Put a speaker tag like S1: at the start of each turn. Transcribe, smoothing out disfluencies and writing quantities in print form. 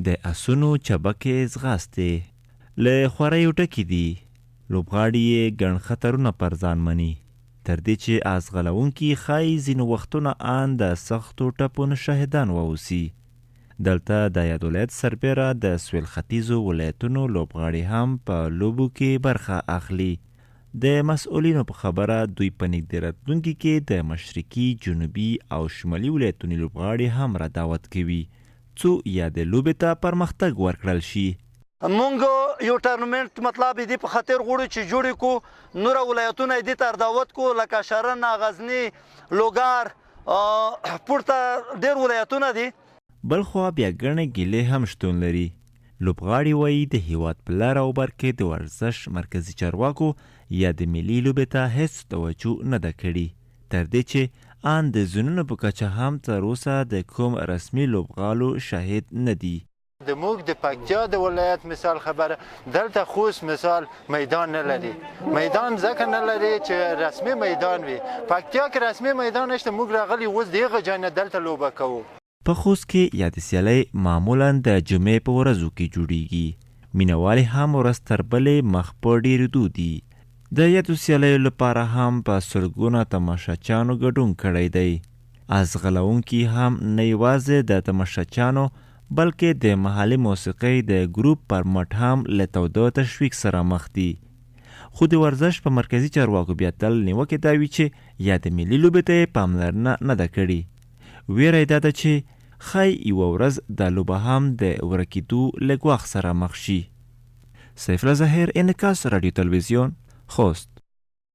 S1: د اسونو چبکې ځغاستې له خوریو ډکې دي. لوبغاړي یې ګڼ خطرونه پر ځان مني، تر دې چې آزغلونکي ښایي ځینې وختونه ان د سختو ټپونو شاهدان واوسي. دلته د یاد ولایت سربیره د سویل ختیځو ولایتونو لوبغاړي هم په لوبو کې برخه اخلي. د مسؤلینو په خبره دوی په نږدې راتلونکي کې د مشرقي، جنوبي او شمالي ولایتونو لوبغاړي هم را دعوت کوي څو یادې لوبې ته پرمختګ ورکړل شي.
S2: مونږ یو ټورنمنټ مطلب دې په خاطر غواړو چې جوړ کو نور ولایتونه دې ته دعوت کو، لکه شرن، غزني، لوګار، پورته ډېر ولایتونه دي.
S1: بلخوا بیا ګڼې ګیلې هم شتون لري. لوبغاړي وایي د هیواد په لر او بر کې د ورزش مرکزي چارواکو یا د ملي لوبې ته هیڅ توجه نه ده کړې، تر دې چې ان د ځایونو په کچه هم تر اوسه د کوم رسمي لوبغالو شاهد نه دي.
S3: د موږ د پکتیا د ولایت مثال خبره، دلته خوست مثال میدان نه لري. میدان ځکه نه لري چې رسمي میدان وي. پکتیا کې رسمي میدان نشته، موږ راغلي اوس دغه ځای نه دلته لوبه کوو.
S1: په خوست کې یادې سیالۍ معمولا د جمعې په ورځو کې جوړیږي. مینوالي هم ورځ تر بلې مخ په ډېرېدو دي. د یادو سیالیو لپاره هم په سلګونه تماشاچیانو ګډون کړی دی. ازغلونکي هم نه یوازې د تماشاچیانو بلکې د محلي موسیقۍ د ګروپ پر مټ هم له توده تشویق سره مخ دي. خو د ورزش په مرکزي چارواکو بیا تل نیوکې دا وي چې یا د ملي لوبې ته یې پاملرنه نه ده کړې. ویره یې دا ده چې ښایي یوه ورځ دا لوبه هم د ورکېدو له ګواښ سره مخ شي. سیف الله ظاهر، انعکاس رادیو تلویزیون، خوست.